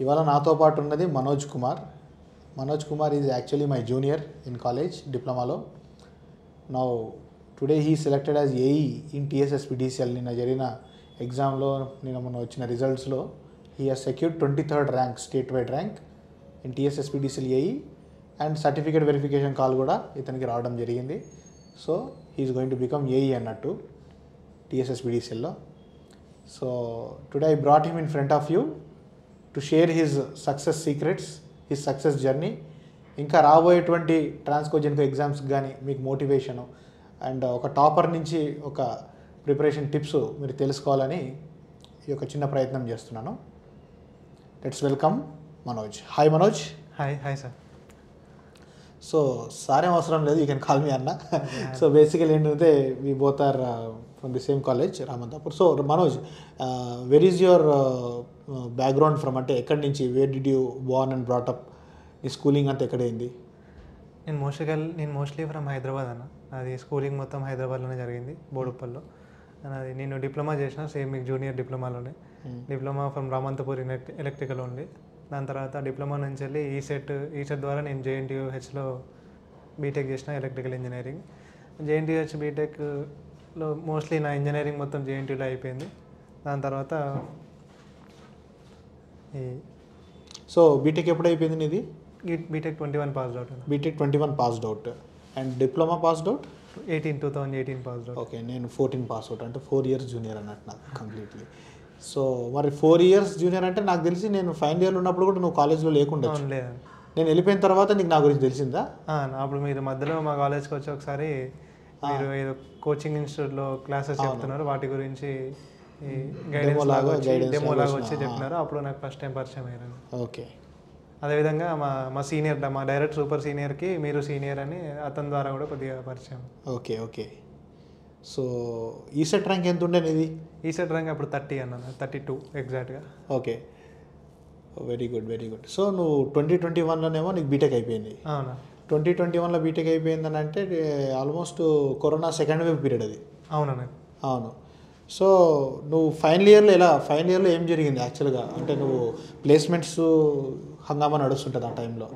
ఇవాళ నాతో పాటు ఉన్నది Manoj Kumar. Manoj Kumar is actually my junior in college డిప్లొమాలో. Now today he selected as AE in TSSPDCL. నిన్న జరిగిన ఎగ్జామ్లో మొన్న వచ్చిన రిజల్ట్స్లో he has secured 23rd rank, state wide rank in TSSPDCL AE. And certificate verification call కూడా ఇతనికి రావడం జరిగింది. So he is going to become AE అన్నట్టు TSSPDCLలో. So today I brought him in front of you to share his success secrets, his success journey. ఇంకా రాబోయేటువంటి ట్రాన్స్కోజెన్కో ఎగ్జామ్స్కి కానీ మీకు మోటివేషను అండ్ ఒక టాపర్ నుంచి ఒక ప్రిపరేషన్ టిప్స్ మీరు తెలుసుకోవాలని ఈ యొక్క చిన్న ప్రయత్నం చేస్తున్నాను. Let's welcome Manoj. Hi Manoj. Hi sir. So సారేం అవసరం లేదు, యూ కెన్ కాల్ మీ అన్న. సో బేసికలీ ఏంటంటే we both are from the same college, Ramanthapur. So Manoj, where is your background from, అంటే ఎక్కడి నుంచి, where did you born and brought up, నీ schooling అంతా ఎక్కడైంది? నేను మోస్ట్లీ ఫ్రమ్ హైదరాబాద్ అన్న. అది స్కూలింగ్ మొత్తం హైదరాబాద్లోనే జరిగింది, బోడుప్పల్లో. అది నేను డిప్లొమా చేసిన, సేమ్ మీకు జూనియర్ డిప్లొమాలోనే. డిప్లొమా ఫ్రమ్ రామంతపూర్ ఎలక్ట్రికల్ ఉంది. దాని తర్వాత డిప్లొమా నుంచి వెళ్ళి ఈసెట్ ద్వారా నేను JNTUHలో బీటెక్ చేసిన, ఎలక్ట్రికల్ ఇంజనీరింగ్. JNTUH బీటెక్లో మోస్ట్లీ నా ఇంజనీరింగ్ మొత్తం JNTUలో అయిపోయింది. దాని తర్వాత సో బీటెక్ ఎప్పుడు అయిపోయింది నీది? BTech 21 passed out. BTech 21 passed out. And diploma passed out 2018 passed out. Okay, నేను 14 పాస్ అవుట్, అంటే 4 years జూనియర్ అన్నట్టు నాకు కంప్లీట్లీ. సో మరి 4 years జూనియర్ అంటే నాకు తెలిసి నేను ఫైనల్ ఇయర్లో ఉన్నప్పుడు కూడా నువ్వు కాలేజ్లో లేకుండా. లేదండి, నేను వెళ్ళిపోయిన తర్వాత నీకు నా గురించి తెలిసిందా? అప్పుడు మీరు మధ్యలో మా కాలేజ్కి వచ్చి ఒకసారి మీరు ఏదో కోచింగ్ ఇన్స్టిట్యూట్లో క్లాసెస్ చెప్తున్నారు, వాటి గురించి డెమో లాగా వచ్చి చెప్పినారు. అప్పుడు నాకు ఫస్ట్ టైం పరిచయం అయ్యారు. ఓకే. అదేవిధంగా మా సీనియర్, మా డైరెక్ట్ సూపర్ సీనియర్కి మీరు సీనియర్ అని అతని ద్వారా కూడా కొద్దిగా పరిచయం. ఓకే. సో ఈసెట్ ర్యాంక్ ఎంత ఉండే నీది? ఈసెట్ ర్యాంక్ అప్పుడు 30 అన్న, 32 ఎగ్జాక్ట్గా. Okay, very good. సో నువ్వు 2021లోనేమో నీకు బీటెక్ అయిపోయింది. అవునా? 2021లో బీటెక్ అయిపోయిందని అంటే almost corona second wave period అది. అవును. సో నువ్వు ఫైనల్ ఇయర్లో ఏం జరిగింది యాక్చువల్గా? అంటే నువ్వు ప్లేస్మెంట్స్ హంగామా నడుస్తుంటుంది ఆ టైంలో,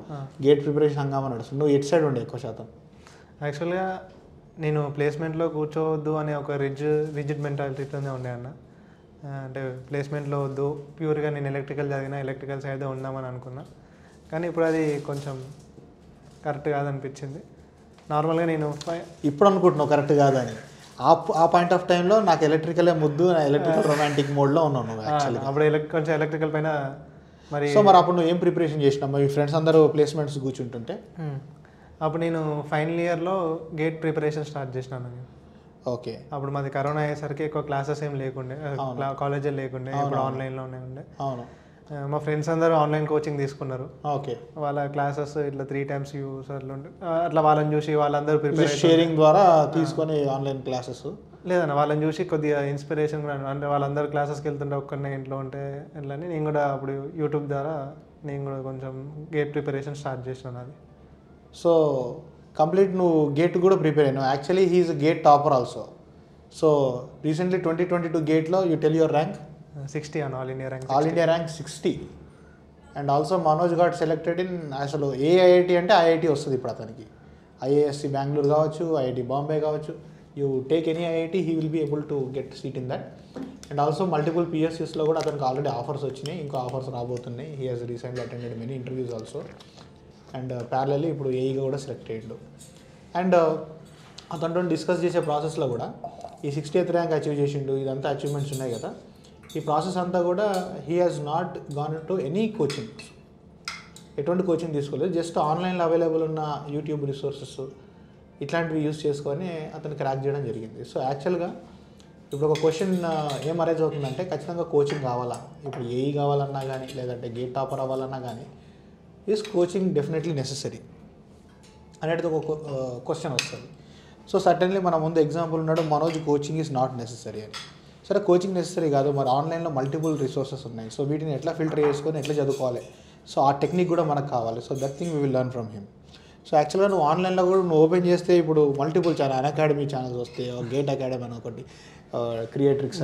గేట్ ప్రిపరేషన్ హంగామా నడుస్తుంది. నువ్వు ఎటు సైడ్ ఉండే ఎక్కువ శాతం? యాక్చువల్గా నేను ప్లేస్మెంట్లో కూర్చోవద్దు అనే ఒక రిజిడ్ మెంటాలిటీతోనే ఉండే అన్న. అంటే ప్లేస్మెంట్లో వద్దు, ప్యూర్గా నేను ఎలక్ట్రికల్ చదివినా, ఎలక్ట్రికల్ సైడ్ ఉందామని అనుకున్నా. కానీ ఇప్పుడు అది కొంచెం కరెక్ట్ కాదనిపించింది. నార్మల్గా నేను ఇప్పుడు అనుకుంటున్నావు కరెక్ట్ కాదని. ఆ పాయింట్ ఆఫ్ టైంలో నాకు ఎలక్ట్రికలే ముద్దు, ఎలక్ట్రికల్ రొమాంటిక్ మోడ్లో ఉన్నాను నువ్వు యాక్చువల్లీ. అప్పుడు కొంచెం ఎలక్ట్రికల్ పైన మరి. సో మరి అప్పుడు నువ్వు ఏం ప్రిపరేషన్ చేసినావు? మీ ఫ్రెండ్స్ అందరూ ప్లేస్మెంట్స్ కూర్చుంటుంటే అప్పుడు నేను ఫైనల్ ఇయర్లో గేట్ ప్రిపరేషన్ స్టార్ట్ చేసినాను నేను. ఓకే. అప్పుడు మాది కరోనా అయ్యేసరికి ఎక్కువ క్లాసెస్ ఏం లేకుండే, కాలేజే లేకుండే, ఇప్పుడు ఆన్లైన్లోనే ఉండే. అవును. మా ఫ్రెండ్స్ అందరూ ఆన్లైన్ కోచింగ్ తీసుకున్నారు. ఓకే. వాళ్ళ క్లాసెస్ ఇట్లా 3 times యూసర్లు ఉండే, అట్లా వాళ్ళని చూసి వాళ్ళందరూ ప్రిపరేషన్ షేరింగ్ ద్వారా తీసుకొని ఆన్లైన్ క్లాసెస్. లేదన్న, వాళ్ళని చూసి కొద్దిగా ఇన్స్పిరేషన్ కూడా, అంటే వాళ్ళందరూ క్లాసెస్కి వెళ్తుంటే ఒక్కనే ఇంట్లో ఉంటే వెళ్ళని నేను కూడా అప్పుడు యూట్యూబ్ ద్వారా నేను కూడా కొంచెం గేట్ ప్రిపరేషన్ స్టార్ట్ చేసినాను అది. సో కంప్లీట్ నువ్వు గేట్ కూడా ప్రిపేర్ అయినావు. Actually he is GATE topper also. So recently 2022 గేట్లో యూ టెల్ యువర్ ర్యాంక్ 60 అన్న, all India rank 60. And also Manoj got selected in, అసలు ఏ IIT అంటే IIT వస్తుంది ఇప్పుడు అతనికి. IISc బెంగళూరు కావచ్చు, IIT బాంబే కావచ్చు, you take any IIT he will be able to get seat in that. And also multiple PSUsలో కూడా అతనికి ఆల్రెడీ ఆఫర్స్ వచ్చినాయి, ఇంకా ఆఫర్స్ రాబోతున్నాయి. He has recently attended many interviews also. And parallelly ఇప్పుడు ఏఈగా కూడా సెలెక్ట్ అయ్యాడు. అండ్ అతనితో డిస్కస్ చేసే ప్రాసెస్లో కూడా ఈ 60th ర్యాంక్ అచీవ్ చేసిండు, ఇదంతా అచీవ్మెంట్స్ ఉన్నాయి కదా. ఈ ప్రాసెస్ అంతా కూడా he has not gone to any coaching, ఎటువంటి కోచింగ్ తీసుకోలేదు. జస్ట్ ఆన్లైన్లో అవైలబుల్ ఉన్న యూట్యూబ్ రిసోర్సెస్ ఇట్లాంటివి యూస్ చేసుకొని అతను క్రాక్ చేయడం జరిగింది. సో యాక్చువల్గా ఇప్పుడు ఒక క్వశ్చన్ ఏం అరైజ్ అవుతుందంటే, ఖచ్చితంగా కోచింగ్ కావాలా? ఇప్పుడు ఏఈ కావాలన్నా కానీ, లేదంటే గేట్ టాపర్ అవ్వాలన్నా కానీ, ఈజ్ కోచింగ్ డెఫినెట్లీ నెసెసరీ అనేది ఒక క్వశ్చన్ వస్తుంది. సో సర్టన్లీ మన ముందు ఎగ్జాంపుల్ ఉన్నాడు Manoj, coaching is not necessary అని. సరే కోచింగ్ నెసెసరీ కాదు, మరి ఆన్లైన్లో మల్టిపుల్ రిసోర్సెస్ ఉన్నాయి. సో వీటిని ఎట్లా ఫిల్టర్ చేసుకొని ఎట్లా చదువుకోవాలి, సో ఆ టెక్నిక్ కూడా మనకు కావాలి. So that thing we will learn from him. So యాక్చువల్గా నువ్వు ఆన్లైన్లో కూడా నువ్వు ఓపెన్ చేస్తే ఇప్పుడు మల్టిపుల్ ఛానల్ అకాడమీ ఛానల్స్ వస్తాయి, గేట్ అకాడమీ అని ఒకటి, క్రియేట్రిక్స్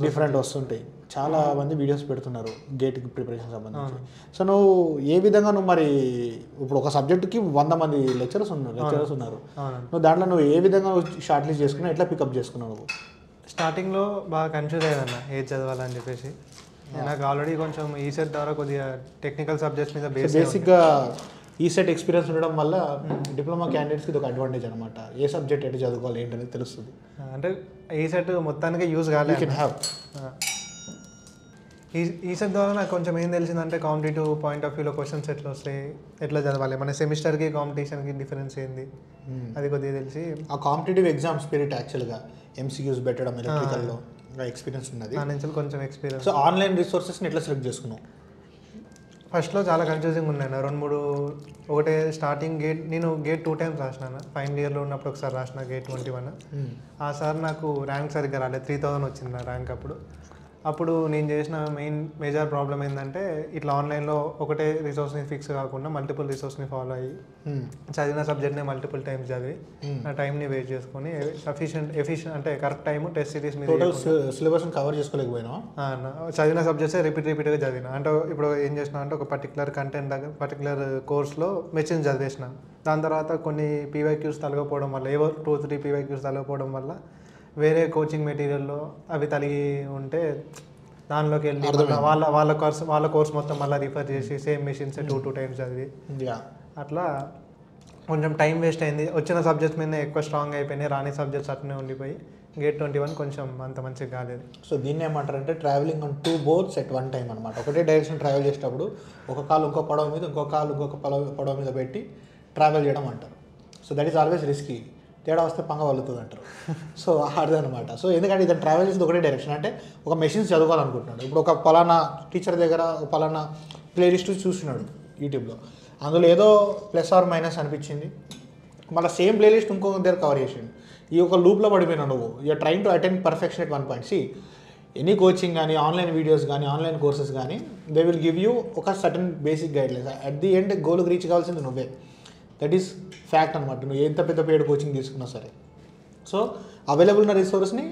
డిఫరెంట్ వస్తుంటాయి. చాలా మంది వీడియోస్ పెడుతున్నారు గేట్ ప్రిపరేషన్ సంబంధించి. సో నువ్వు ఏ విధంగా నువ్వు మరి ఇప్పుడు ఒక సబ్జెక్ట్కి 100 మంది లెక్చరర్స్ ఉన్నారు, నువ్వు దాంట్లో నువ్వు ఏ విధంగా షార్ట్ లిస్ట్ చేసుకున్నావు, ఎట్లా పికప్ చేసుకున్నావు నువ్వు? స్టార్టింగ్లో బాగా కన్ఫ్యూజ్ అయ్యాదన్న ఏది చదవాలని చెప్పేసి. నాకు ఆల్రెడీ కొంచెం ఈసెట్ ద్వారా కొద్దిగా టెక్నికల్ సబ్జెక్ట్స్ మీద బేసిక్గా ఈసెట్ ఎక్స్పీరియన్స్ ఉండడం వల్ల డిప్లొమా క్యాండిడేట్స్కి ఇది ఒక అడ్వాంటేజ్ అనమాట. ఏ సబ్జెక్ట్ ఎటు చదువుకోవాలి ఏంటనేది తెలుస్తుంది. అంటే ఈసెట్ మొత్తానికి యూజ్ కాలేదు. ఈసెట్ ద్వారా నాకు కొంచెం ఏం తెలిసిందంటే కాంపిటేటివ్ పాయింట్ ఆఫ్ వ్యూలో క్వశ్చన్స్ ఎట్లా వస్తాయి, ఎట్లా చదవాలి, మన సెమిస్టర్కి కాంపిటీషన్కి డిఫరెన్స్ ఏంది అది కొద్దిగా తెలిసి ఆ కాంపిటేటివ్ ఎగ్జామ్ స్పిరిట్ యాక్చువల్గా ఎంసీక్యూస్ పెట్టడం ఎలక్ట్రికల్లో ఎక్స్పీరియన్స్ ఉన్నది. దాని నుంచి కొంచెం ఎక్స్పీరియన్స్. సో ఆన్లైన్ రిసోర్సెస్ని ఎట్లా సెలెక్ట్ చేసుకున్నావు? ఫస్ట్లో చాలా కన్ఫ్యూజింగ్ ఉన్నాయి 2-3. ఒకటే స్టార్టింగ్ నేను గేట్ 2 times రాసినాను. ఫైనల్ ఇయర్లో ఉన్నప్పుడు ఒకసారి రాసిన గేట్ 21. ఆ సార్ నాకు ర్యాంక్ సరిగ్గా రాలేదు, 3000 వచ్చింది నా ర్యాంక్. అప్పుడు నేను చేసిన మేజర్ ప్రాబ్లం ఏంటంటే ఇట్లా ఆన్లైన్లో ఒకటే రిసోర్స్ని ఫిక్స్ కాకుండా మల్టిపుల్ రిసోర్స్ని ఫాలో అయ్యి చదివిన సబ్జెక్ట్ని మల్టిపుల్ టైమ్స్ చదివి నా టైంని వేస్ట్ చేసుకొని ఎఫిషియెంట్ అంటే కరెక్ట్ టైం టెస్ట్ సిరీస్ మీద సిలబస్ని కవర్ చేసుకోలేకపోయినా చదివిన సబ్జెక్ట్సే రిపీట్గా చదివిన. అంటే ఇప్పుడు ఏం చేసిన అంటే ఒక పర్టికులర్ కంటెంట్ దగ్గర పర్టికులర్ కోర్స్లో మెషిన్స్ చదివేసిన. దాని తర్వాత కొన్ని పీవైక్యూస్ తలగపోవడం వల్ల, ఏవో 2-3 పీవైక్యూస్ తలగపోవడం వల్ల వేరే కోచింగ్ మెటీరియల్లో అవి తలిగి ఉంటే దానిలోకి వెళ్ళి వాళ్ళ కోర్స్ మొత్తం మళ్ళీ రిఫర్ చేసి సేమ్ మెషిన్స్ 2 times చదివి అట్లా కొంచెం టైం వేస్ట్ అయింది. వచ్చిన సబ్జెక్ట్స్ మీద ఎక్కువ స్ట్రాంగ్ అయిపోయినాయి, రాని సబ్జెక్ట్స్ అట్నే ఉండిపోయి గేట్ 21 కొంచెం అంత మంచిగా కాలేదు. సో దీన్ని ఏమంటారంటే travelling on 2 boats at one time అనమాట. ఒకటే డైరెక్షన్ ట్రావెల్ చేసేటప్పుడు ఒక కాలు ఇంకో పడవ మీద, ఇంకో కాలు ఇంకొక పడవ మీద పెట్టి ట్రావెల్ చేయడం అంటారు. So that is always risky. తేడా వస్తే పంగ వలుతుంది అంటారు. సో అదనమాట. సో ఎందుకంటే ఇతను ట్రావెల్ చేసేది ఒకటే డైరెక్షన్. అంటే ఒక మెషిన్స్ చదవాలనుకుంటున్నాడు. ఇప్పుడు ఒక పలానా టీచర్ దగ్గర ఒక పలానా ప్లేలిస్ట్ చూస్తున్నాడు యూట్యూబ్లో, అందులో ఏదో ప్లస్ ఆర్ మైనస్ అనిపించింది, మళ్ళీ సేమ్ ప్లేలిస్ట్ ఇంకో దగ్గర కవర్ చేసిండు. ఈ ఒక లూప్లో పడిపోయినా నువ్వు you're trying to attend perfection at 1 point. Any coaching కానీ, ఆన్లైన్ వీడియోస్ కానీ, ఆన్లైన్ కోర్సెస్ కానీ, దే విల్ గివ్ యూ ఒక certain basic guidelines. At the end గోల్కి రీచ్ కావాల్సింది నువ్వే. దట్ ఈస్ ఫ్యాక్ట్ అనమాట. నువ్వు ఎంత పెద్ద పేడ్ కోచింగ్ తీసుకున్నా సరే. సో అవైలబుల్ ఉన్న రిసోర్స్ని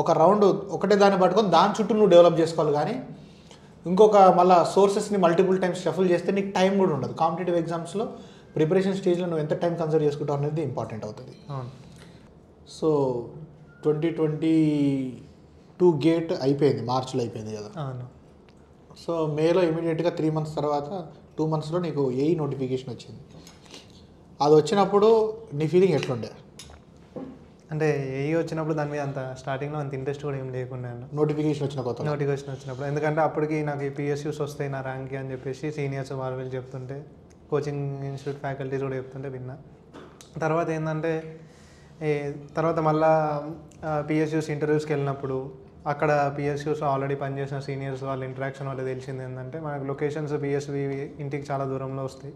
ఒక రౌండ్ ఒకటే దాన్ని పట్టుకొని దాని చుట్టూ నువ్వు డెవలప్ చేసుకోవాలి. కానీ ఇంకొక మళ్ళీ సోర్సెస్ని మల్టిపుల్ టైమ్స్ షఫుల్ చేస్తే నీకు టైం కూడా ఉండదు. కాంపిటేటివ్ ఎగ్జామ్స్లో ప్రిపరేషన్ స్టేజ్లో నువ్వు ఎంత టైం కన్సర్వ్ చేసుకుంటావు అనేది ఇంపార్టెంట్ అవుతుంది. సో 2022 గేట్ అయిపోయింది, మార్చిలో అయిపోయింది కదా. సో మేలో ఇమీడియట్గా 3 months తర్వాత 2 monthsలో నీకు ఏఈ నోటిఫికేషన్ వచ్చింది. అది వచ్చినప్పుడు నీ ఫీలింగ్ ఎట్లుండే? అంటే ఏఈ వచ్చినప్పుడు దాని మీద అంత స్టార్టింగ్లో అంత ఇంట్రెస్ట్ కూడా ఏం లేకుండా నోటిఫికేషన్ వచ్చినప్పుడు. ఎందుకంటే అప్పటికి నాకు ఈ పిఎస్యూస్ వస్తాయి నా ర్యాంక్కి అని చెప్పేసి సీనియర్స్ వాళ్ళు వీళ్ళు చెప్తుంటే, కోచింగ్ ఇన్స్టిట్యూట్ ఫ్యాకల్టీస్ కూడా చెప్తుంటే విన్నా. తర్వాత ఏంటంటే తర్వాత మళ్ళా పిఎస్యూస్ ఇంటర్వ్యూస్కి వెళ్ళినప్పుడు అక్కడ పిఎస్యూస్ ఆల్రెడీ పనిచేసిన సీనియర్స్ వాళ్ళ ఇంటరాక్షన్ వల్ల తెలిసింది ఏంటంటే మనకు లొకేషన్స్ పిఎస్వి ఇంటికి చాలా దూరంలో వస్తాయి,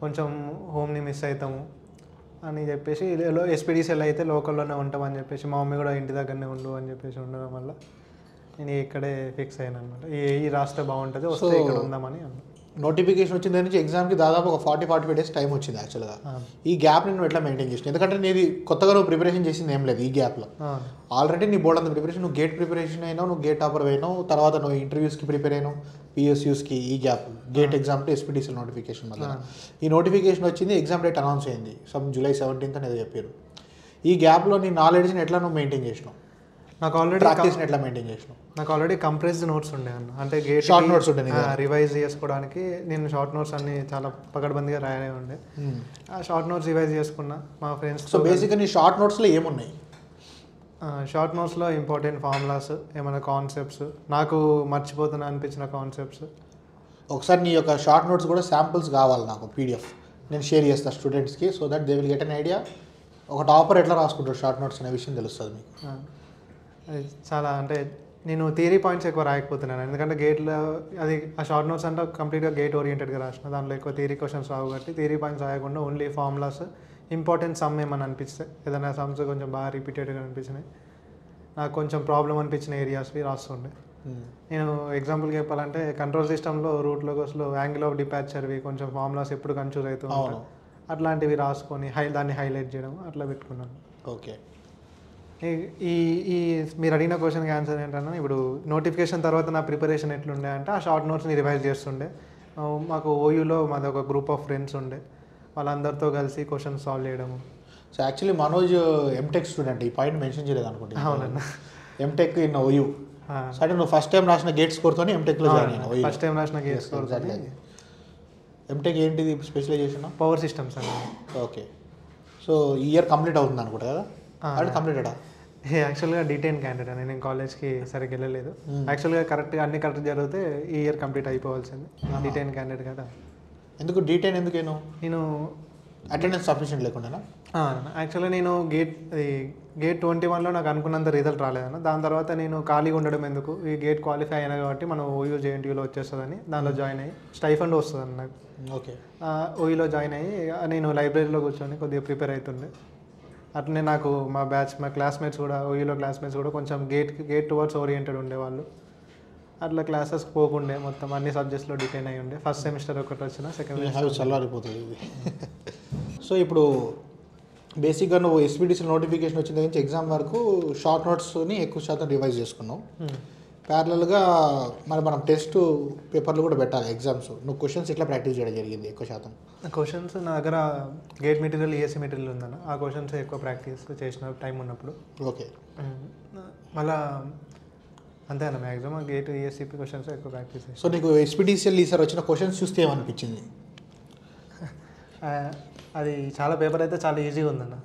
కొంచెం హోమ్ని మిస్ అవుతాము అని చెప్పేసి ఎస్పీడీసీఎల్ అయితే లోకల్లోనే ఉంటామని చెప్పేసి మా మమ్మీ కూడా ఇంటి దగ్గరనే ఉండు అని చెప్పేసి ఉండడం వల్ల నేను ఇక్కడే ఫిక్స్ అయ్యాను అనమాట. ఈ రాస్తే బాగుంటుంది, వస్తే ఇక్కడ ఉందామని అన్నా. నోటిఫికేషన్ వచ్చిన దగ్గర నుంచి ఎగ్జామ్కి దాదాపు ఒక 40-45 days టైం వచ్చింది యాక్చువల్గా. ఈ గ్యాప్ని నువ్వు ఎట్లా మెయింటైన్ చేసినావు? ఎందుకంటే నీది కొత్తగా నువ్వు ప్రిపరేషన్ చేసింది ఏం లేదు ఈ గ్యాప్లో. ఆల్రెడీ నీ బోర్డ్ అంత ప్రిపరేషన్, నువ్వు గేట్ ప్రిపరేషన్ అయినావు, నువ్వు గేట్ టాపర్ అయినావు, తర్వాత నువ్వు ఇంటర్వ్యూస్కి ప్రిపేర్ అయినావు, పిఎస్యూస్కి. ఈ gap gate exam to SPDCL notification వల్ల ఈ నోటిఫికేషన్ వచ్చింది, ఎగ్జామ్ డేట్ అనౌన్స్ అయింది July 17th అనేది చెప్పారు. ఈ గ్యాప్లో నీ నాలెడ్జ్ని ఎట్లా నువ్వు మెయింటైన్ చేసినావు? నాకు ఆల్రెడీ ప్రాక్టీస్ని ఎట్లా మెయింటైన్ చేసినావు? నాకు ఆల్రెడీ కంప్రెస్డ్ నోట్స్ ఉండే అన్న, అంటే గేట్ షార్ట్ నోట్స్ ఉండే రివైజ్ చేసుకోవడానికి. నేను షార్ట్ నోట్స్ అన్ని చాలా పకడ్బందీగా రాయనే ఉండే. ఆ షార్ట్ నోట్స్ రివైజ్ చేసుకున్నా మా ఫ్రెండ్స్. సో బేసిక్గా నీ షార్ట్ నోట్స్లో ఏమున్నాయి? షార్ట్ నోట్స్లో ఇంపార్టెంట్ ఫార్ములాస్, ఏమైనా కాన్సెప్ట్స్, నాకు మర్చిపోతున్నా అనిపించిన కాన్సెప్ట్స్. ఒకసారి నీ యొక్క షార్ట్ నోట్స్ కూడా శాంపుల్స్ కావాలి నాకు, పీడిఎఫ్ నేను షేర్ చేస్తాను స్టూడెంట్స్కి, so that they will get an idea ఒక టాపర్ ఎట్లా రాసుకుంటారు షార్ట్ నోట్స్ అనే విషయం తెలుస్తుంది మీకు. చాలా అంటే నేను థియరీ పాయింట్స్ ఎక్కువ రాయకపోతున్నాను, ఎందుకంటే గేట్లో అది ఆ షార్ట్ నోట్స్ అంటే కంప్లీట్గా గేట్ ఓరియంటెడ్గా రాసిన, దాంట్లో ఎక్కువ థియరీ క్వశ్చన్స్ రావు కాబట్టి థియరీ పాయింట్స్ రాయకుండా ఓన్లీ ఫార్ములాస్, ఇంపార్టెంట్ సమ్ ఏమని అనిపిస్తే ఏదైనా సమ్స్ కొంచెం బాగా రిపీటెడ్గా అనిపించినాయి, నాకు కొంచెం ప్రాబ్లం అనిపించిన ఏరియాస్వి రాస్తుండే. నేను ఎగ్జాంపుల్కి చెప్పాలంటే కంట్రోల్ సిస్టంలో రూట్ లోగోస్లో యాంగిల్ ఆఫ్ డిపాచర్వి కొంచెం ఫార్ములాస్ ఎప్పుడు కన్ఫ్యూజ్ అవుతూ ఉంటాయి. అట్లాంటివి రాసుకొని దాన్ని హైలైట్ చేయడం అట్లా పెట్టుకున్నాను. ఓకే. ఈ ఈ మీరు అడిగిన క్వశ్చన్కి ఆన్సర్ ఏంటన్నా, ఇప్పుడు నోటిఫికేషన్ తర్వాత నా ప్రిపరేషన్ ఎట్లుండే అంటే ఆ షార్ట్ నోట్స్ని రివైజ్ చేస్తుండే. మాకు ఓయూలో మాది ఒక గ్రూప్ ఆఫ్ ఫ్రెండ్స్ ఉండే, వాళ్ళందరితో కలిసి క్వశ్చన్స్ సాల్వ్ చేయడము. So actually Manoj MTech student, ఈ పాయింట్ మెన్షన్ చేయలేదు అనుకుంటా. అవునన్నా. MTech in OU. సో అంటే నువ్వు ఫస్ట్ టైం రాసిన గేట్ స్కోర్తో ఎంటెక్లో జాయిన్ అయినా? ఫస్ట్ టైం రాసిన గేట్ స్కోర్. ఎంటెక్ ఏంటిది స్పెషలైజేషన్? పవర్ సిస్టమ్స్ అన్న. ఓకే. సో ఈ ఇయర్ కంప్లీట్ అవుతుంది అనుకుంటా కదా? అది కంప్లీటెడా? యాక్చువల్గా D10 క్యాండిడేట్, నేను కాలేజ్కి సరిగ్గా వెళ్ళలేదు. యాక్చువల్గా కరెక్ట్గా అన్ని కరెక్ట్ జరిగితే ఈ ఇయర్ కంప్లీట్ అయిపోవాల్సింది. D10 క్యాండిడేట్ కదా. ఎందుకు D10 ఎందుకేను? నేను అటెండెన్స్ సఫిషియెంట్ లేకుండా? యాక్చువల్గా నేను గేట్ 21లో నాకు అనుకున్నంత రిజల్ట్ రాలేదన్న. దాని తర్వాత నేను ఖాళీగా ఉండడం ఎందుకు, ఈ గేట్ క్వాలిఫై అయినా కాబట్టి మనం ఓయూ JNTUలో వచ్చేస్తుందని దానిలో జాయిన్ అయ్యి స్టైఫండ్ వస్తుందని నాకు. ఓకే. ఓయూలో జాయిన్ అయ్యి నేను లైబ్రరీలో కూర్చొని కొద్దిగా ప్రిపేర్ అవుతుండే. అట్లనే నాకు మా క్లాస్మేట్స్ కూడా, ఓయూలో క్లాస్మేట్స్ కూడా కొంచెం గేట్ టువర్డ్స్ ఓరియంటెడ్ ఉండేవాళ్ళు. అట్లా క్లాసెస్ పోకుండే, మొత్తం అన్ని సబ్జెక్ట్స్లో డిటైన్ అయ్యి ఉండే. ఫస్ట్ సెమిస్టర్ ఒకటి వచ్చిన, సెకండ్ సెమిస్టర్ చల్లారిపోతుంది ఇది. సో ఇప్పుడు బేసిక్గా నువ్వు SPDC నోటిఫికేషన్ వచ్చిన దగ్గర నుంచి ఎగ్జామ్ వరకు షార్ట్ నోట్స్ని ఎక్కువ శాతం రివైజ్ చేసుకున్నావు. ప్యారలల్గా మరి మనం టెస్ట్ పేపర్లు కూడా పెట్టాలి ఎగ్జామ్స్. నువ్వు క్వశ్చన్స్ ఎట్లా ప్రాక్టీస్ చేయడం జరిగింది ఎక్కువ శాతం? క్వశ్చన్స్ నా దగ్గర గేట్ మెటీరియల్ ESE మెటీరియల్ ఉందన్న, ఆ క్వశ్చన్స్ ఎక్కువ ప్రాక్టీస్ చేసిన టైం ఉన్నప్పుడు. ఓకే. మళ్ళా అంతే అన్న, మ్యాక్సిమం గేట్ ESE క్వశ్చన్స్ ఎక్కువ ప్రాక్టీస్ చేసి. సో నీకు SPDCL ఈసారి వచ్చిన క్వశ్చన్స్ చూస్తే ఏమనిపించింది? అది చాలా పేపర్ అయితే చాలా ఈజీగా ఉందన్న.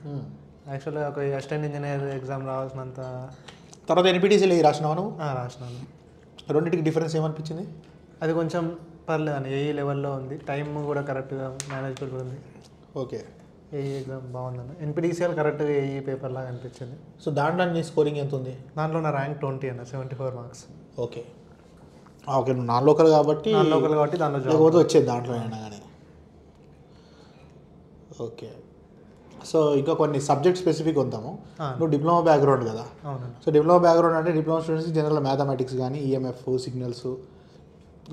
యాక్చువల్గా ఒక అసిస్టెంట్ ఇంజనీర్ ఎగ్జామ్ రావాల్సినంత. తర్వాత NPTCL రాసినావు నువ్వు? రాసినాను. రెండింటికి డిఫరెన్స్ ఏమనిపించింది? అది కొంచెం పర్లేదు అని, ఏఈ లెవెల్లో ఉంది, టైం కూడా కరెక్ట్గా మేనేజబుల్ ఉంది. ఓకే. ఏఈ ఎగ్జామ్ బాగుందన్న. NPTCL కరెక్ట్గా ఏఈ పేపర్ లాగా అనిపించింది. సో దాంట్లో నీ స్కోరింగ్ ఎంత ఉంది? దాంట్లో నా ర్యాంక్ 20 అన్న, 74 మార్క్స్. ఓకే. ఓకే, నువ్వు నాన్ లోకల్ కాబట్టి దాంట్లో లేకపోతే వచ్చేది దాంట్లో అయినా కానీ. ఓకే. సో ఇంకా కొన్ని సబ్జెక్ట్ స్పెసిఫిక్ ఉందాము. నువ్వు డిప్లొమా బ్యాక్గ్రౌండ్ కదా? అవును. సో డిప్లొమా బ్యాక్గ్రౌండ్ అంటే డిప్లొమా స్టూడెంట్స్కి జనరల్ మ్యాథమెటిక్స్ కానీ EMF, సిగ్నల్స్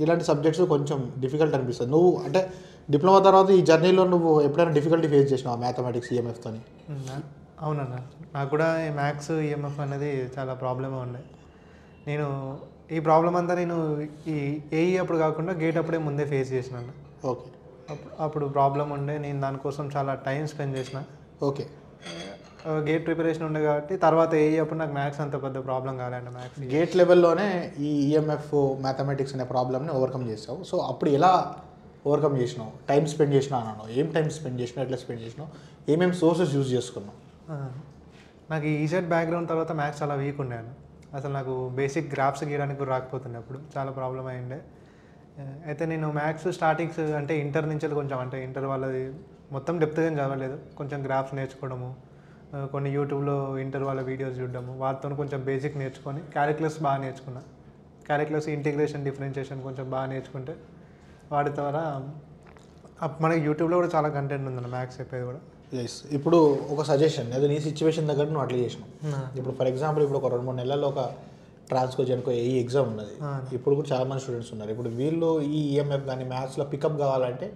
ఇలాంటి సబ్జెక్ట్స్ కొంచెం డిఫికల్ట్ అనిపిస్తుంది. నువ్వు అంటే డిప్లొమా తర్వాత ఈ జర్నీలో నువ్వు ఎప్పుడైనా డిఫికల్టీ ఫేస్ చేసినావు మ్యాథమెటిక్స్, EMFతోని? అవునన్న, నాకు కూడా ఈ మ్యాథ్స్ EMF అనేది చాలా ప్రాబ్లమే ఉండే. నేను ఈ ప్రాబ్లం అంతా నేను ఈ ఏఈ అప్పుడు కాకుండా గేట్ అప్పుడే ముందే ఫేస్ చేసినాను. ఓకే. అప్పుడు ప్రాబ్లం ఉండే, నేను దానికోసం చాలా టైం స్పెండ్ చేసిన. ఓకే. గేట్ ప్రిపరేషన్ ఉండే కాబట్టి తర్వాత ఏఈ అప్పుడు నాకు మ్యాథ్స్ అంత పెద్ద ప్రాబ్లం కాలేండి. మ్యాథ్స్ గేట్ లెవెల్లోనే ఈ EMF, మ్యాథమెటిక్స్ అనే ప్రాబ్లమ్ని ఓవర్కమ్ చేసావు. సో అప్పుడు ఎలా ఓవర్కమ్ చేసినావు? టైం స్పెండ్ చేసినావు అన్నాను. ఏం టైం స్పెండ్ చేసినావు, ఎట్లా స్పెండ్ చేసినావు, ఏమేమి సోర్సెస్ యూజ్ చేసుకున్నావు? నాకు ఈసెట్ బ్యాక్గ్రౌండ్ తర్వాత మ్యాథ్స్ చాలా వీక్ ఉండేను. అసలు నాకు బేసిక్ గ్రాఫ్స్ గీయడానికి కూడా రాకపోతుండే, అప్పుడు చాలా ప్రాబ్లం అయ్యిండే. అయితే నేను మ్యాథ్స్ స్టార్టింగ్స్ అంటే ఇంటర్ నుంచి కొంచెం, అంటే ఇంటర్ వాళ్ళది మొత్తం డెప్త్గా చదవలేదు, కొంచెం గ్రాఫ్స్ నేర్చుకోవడము, కొన్ని యూట్యూబ్లో ఇంటర్ వాళ్ళ వీడియోస్ చూడడము, వాటితో కొంచెం బేసిక్ నేర్చుకొని క్యాలిక్యులస్ బాగా నేర్చుకున్నా. క్యాలిక్యులస్, ఇంటిగ్రేషన్, డిఫరెన్షియేషన్ కొంచెం బాగా నేర్చుకుంటే వాటి ద్వారా మనకి యూట్యూబ్లో కూడా చాలా కంటెంట్ ఉందన్న మ్యాథ్స్ చెప్పేది కూడా. ఎస్. ఇప్పుడు ఒక సజెషన్, అదే నీ సిచ్యువేషన్ దగ్గర నువ్వు అట్లా చేసినావు. ఇప్పుడు ఫర్ ఎగ్జాంపుల్ ఇప్పుడు ఒక 2-3 నెలల్లో ఒక ట్రాన్స్కో జెన్కో ఈ ఎగ్జామ్ ఉన్నది. ఇప్పుడు కూడా చాలా మంది స్టూడెంట్స్ ఉన్నారు. ఇప్పుడు వీళ్ళు ఈ EMF కానీ మ్యాథ్స్లో పికప్ కావాలంటే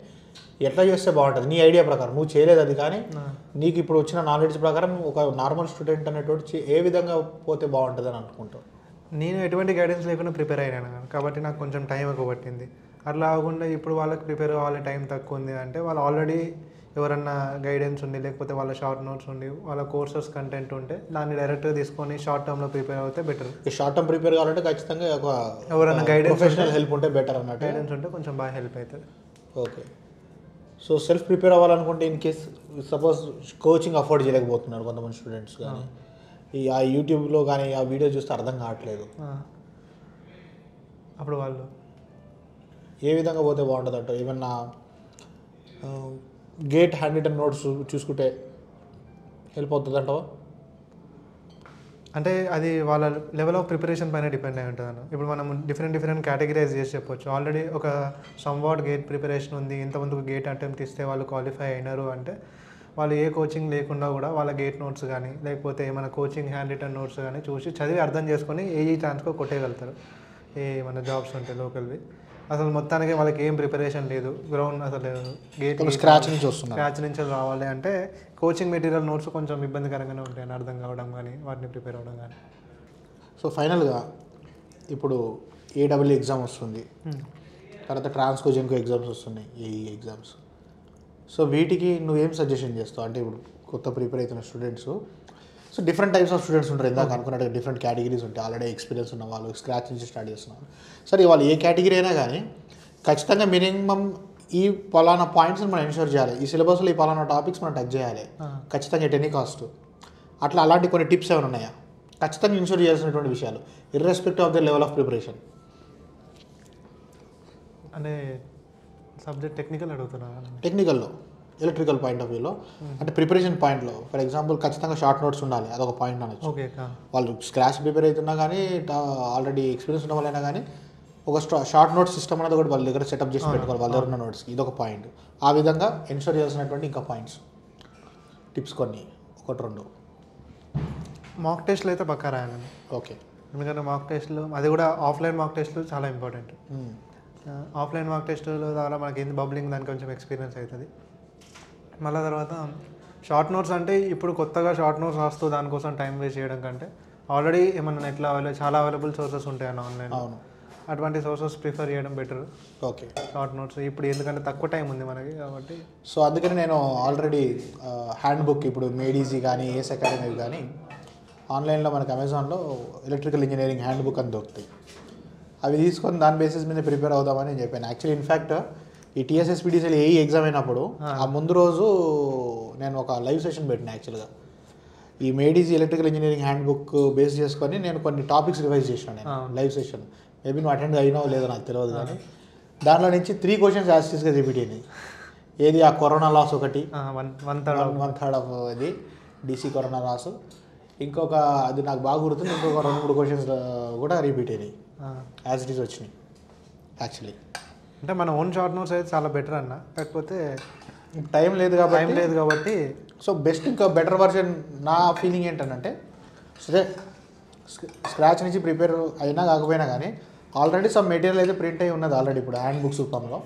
ఎట్లా చేస్తే బాగుంటుంది నీ ఐడియా ప్రకారం? నువ్వు చేయలేదు అది, కానీ నీకు ఇప్పుడు వచ్చిన నాలెడ్జ్ ప్రకారం ఒక నార్మల్ స్టూడెంట్ అనేటువంటి ఏ విధంగా పోతే బాగుంటుంది అని అనుకుంటావు? నేను ఎటువంటి గైడెన్స్ లేకుండా ప్రిపేర్ అయినాను కాబట్టి నాకు కొంచెం టైం ఎక్కువ పట్టింది. అట్లా కాకుండా ఇప్పుడు వాళ్ళకి ప్రిపేర్ అవ్వాలి, టైం తక్కువ ఉంది అంటే వాళ్ళు ఆల్రెడీ ఎవరన్నా గైడెన్స్ ఉండి, లేకపోతే వాళ్ళ షార్ట్ నోట్స్ ఉండి, వాళ్ళ కోర్సెస్ కంటెంట్ ఉంటే దాన్ని డైరెక్ట్గా తీసుకొని షార్ట్ టర్మ్లో ప్రిపేర్ అవుతే బెటర్. షార్ట్ టర్మ్ ప్రిపేర్ కావాలంటే ఖచ్చితంగా ఒక ఎవరైనా గైడెన్స్, ప్రొఫెషనల్ హెల్ప్ ఉంటే బెటర్ అన్నట్టు. గైడెన్స్ ఉంటే కొంచెం బాగా హెల్ప్ అవుతుంది. ఓకే. సో సెల్ఫ్ ప్రిపేర్ అవ్వాలనుకుంటే in case suppose coaching afford చేయలేకపోతున్నారు కొంతమంది స్టూడెంట్స్, కానీ ఆ యూట్యూబ్లో కానీ ఆ వీడియో చూస్తే అర్థం కావట్లేదు, అప్పుడు వాళ్ళు ఏ విధంగా పోతే బాగుంటుంది అంట? ఏమన్నా గేట్ హ్యాండ్ రిటన్ నోట్స్ చూసుకుంటే హెల్ప్ అవుతుంది అంటావా? అంటే అది వాళ్ళ లెవెల్ ఆఫ్ ప్రిపరేషన్ పైన డిపెండ్ అయి ఉంటుంది అన్న. ఇప్పుడు మనం డిఫరెంట్ కేటగిరైజ్ చేసి చెప్పొచ్చు. ఆల్రెడీ ఒక సమ్వాట్ గేట్ ప్రిపరేషన్ ఉంది, ఇంతమందికి గేట్ అటెంప్ట్ ఇస్తే వాళ్ళు క్వాలిఫై అయినారు అంటే వాళ్ళు ఏ కోచింగ్ లేకుండా కూడా వాళ్ళ గేట్ నోట్స్ కానీ లేకపోతే ఏమైనా కోచింగ్ హ్యాండ్ రిటన్ నోట్స్ కానీ చూసి చదివి అర్థం చేసుకొని ఏఈ ఛాన్స్కో కొట్టేయగలుగుతారు. మన జాబ్స్ ఉంటాయి లోకల్వి. అసలు మొత్తానికి వాళ్ళకి ఏం ప్రిపరేషన్ లేదు, గ్రౌండ్ అసలు గేట్ స్క్రాచ్ నుంచి వస్తున్నారు. స్క్రాచ్ నుంచి రావాలి అంటే కోచింగ్ మెటీరియల్ నోట్స్ కొంచెం ఇబ్బందికరంగానే ఉంటాయి అర్థం కావడం కానీ వాటిని ప్రిపేర్ అవ్వడం కానీ. సో ఫైనల్గా ఇప్పుడు ఏడబ్ల్యూ ఎగ్జామ్ వస్తుంది, తర్వాత ట్రాన్స్కో జెన్కో ఎగ్జామ్స్ వస్తున్నాయి, ఏఈ ఎగ్జామ్స్. సో వీటికి నువ్వేం సజెషన్ చేస్తావు? అంటే ఇప్పుడు కొత్త ప్రిపేర్ అవుతున్న students, so different types of students ఉంటారు, ఇందాక అనుకున్నట్టు డిఫరెంట్ కేటగిరీస్ ఉంటాయి. ఆల్రెడీ ఎక్స్పీరియన్స్ ఉన్న వాళ్ళు, స్క్రాచ్ నుంచి స్టార్ట్ చేస్తున్నారు. సరే వాళ్ళు ఏ కేటగిరీ అయినా కానీ ఖచ్చితంగా మినిమం ఈ పలానా పాయింట్స్ని మనం ఎన్షూర్ చేయాలి, ఈ సిలబస్లో ఈ పలానా టాపిక్స్ మనం టచ్ చేయాలి ఖచ్చితంగా ఎట్ ఎనీ కాస్ట్. అట్లా అలాంటి కొన్ని టిప్స్ ఏమైనా ఉన్నాయా ఖచ్చితంగా ఇన్షూర్ చేయాల్సినటువంటి విషయాలు irrespective of the level of preparation? అంటే సబ్జెక్ట్ టెక్నికల్ అడుగుతున్నారు. టెక్నికల్లో ఎలక్ట్రికల్ పాయింట్ ఆఫ్ వ్యూలో అంటే ప్రిపరేషన్ పాయింట్లో ఫర్ ఎగ్జాంపుల్ ఖచ్చితంగా షార్ట్ నోట్స్ ఉండాలి, అదొక పాయింట్ అనొచ్చు. ఓకే, వాళ్ళు స్క్రాచ్ ప్రిపేర్ అవుతున్నా కానీ ఆల్రెడీ ఎక్స్పీరియన్స్ ఉన్న వాళ్ళైనా కానీ ఒక షార్ట్ నోట్స్ సిస్టమ్ అనేది ఒకటి వాళ్ళ దగ్గర సెటప్ చేసి పెట్టుకోవాలి వాళ్ళ దగ్గర ఉన్న నోట్స్కి, ఇదొక పాయింట్. ఆ విధంగా ఎన్షూర్ చేయాల్సినటువంటి ఇంకా పాయింట్స్, టిప్స్ కొన్ని, ఒకటి రెండు. మాక్ టెస్ట్లు అయితే పక్కా రాయాలండి. ఓకే, ఎందుకంటే మాక్ టెస్ట్లు అది కూడా ఆఫ్లైన్ మాక్ టెస్ట్లు చాలా ఇంపార్టెంట్. ఆఫ్లైన్ మాక్ టెస్టుల ద్వారా మనకి ఏంది బబ్లింగ్ దానికి కొంచెం ఎక్స్పీరియన్స్ అవుతుంది. మళ్ళీ తర్వాత షార్ట్ నోట్స్ అంటే ఇప్పుడు కొత్తగా షార్ట్ నోట్స్ రాస్తూ దానికోసం టైం వేస్ట్ చేయడం కంటే ఆల్రెడీ ఏమన్నా నెట్లో చాలా అవైలబుల్ సోర్సెస్ ఉంటాయన్న ఆన్లైన్, అవును, అటువంటి సోర్సెస్ ప్రిఫర్ చేయడం బెటర్. ఓకే, షార్ట్ నోట్స్ ఇప్పుడు ఎందుకంటే తక్కువ టైం ఉంది మనకి కాబట్టి. సో అందుకని నేను ఆల్రెడీ హ్యాండ్ బుక్ ఇప్పుడు మేడీజీ కానీ ఏఎస్ అకాడమీ కానీ ఆన్లైన్లో మనకి అమెజాన్లో ఎలక్ట్రికల్ ఇంజనీరింగ్ హ్యాండ్ బుక్ అని దొరుకుతాయి. అవి తీసుకొని దాని బేసిస్ మీద ప్రిపేర్ అవుదామని నేను చెప్పాను. యాక్చువల్లీ ఇన్ఫ్యాక్ట్ ఈ టీఎస్ఎస్పీడీసీఎల్ ఏఈ ఎగ్జామ్ అయినప్పుడు ఆ ముందు రోజు నేను ఒక లైవ్ సెషన్ పెట్టిన. యాక్చువల్గా ఈ made easy electrical engineering hand book base చేసుకొని నేను కొన్ని టాపిక్స్ రివైజ్ చేసినాను నేను లైవ్ సెషన్. మేబీ నువ్వు అటెండ్ అయినావు లేదో నాకు తెలియదు, కానీ దాంట్లో నుంచి 3 క్వశ్చన్స్ యాస్టీస్గా రిపీట్ అయినాయి. ఏది ఆ కరోనా లాస్ ఒకటి, 1/3 ఆఫ్ ఇది డీసీ కరోనా లాస్, ఇంకొక అది నాకు బాగా గుర్తుంది, ఇంకొక 2-3 క్వశ్చన్స్ కూడా రిపీట్ అయినాయి, యాజ్ ఇట్ ఈస్ వచ్చినాయి. యాక్చువల్లీ అంటే మన ఓన్ షార్ట్ నోట్స్ అయితే చాలా బెటర్ అన్న, కాకపోతే టైం లేదు కాబట్టి సో బెస్ట్ ఇంకా బెటర్ వర్షన్ నా ఫీలింగ్ ఏంటంటే సరే స్క్రాచ్ నుంచి ప్రిపేర్ అయినా కాకపోయినా కానీ ఆల్రెడీ సమ్ మెటీరియల్ అయితే ప్రింట్ అయి ఉన్నది ఆల్రెడీ ఇప్పుడు హ్యాండ్ బుక్స్ రూపంలో.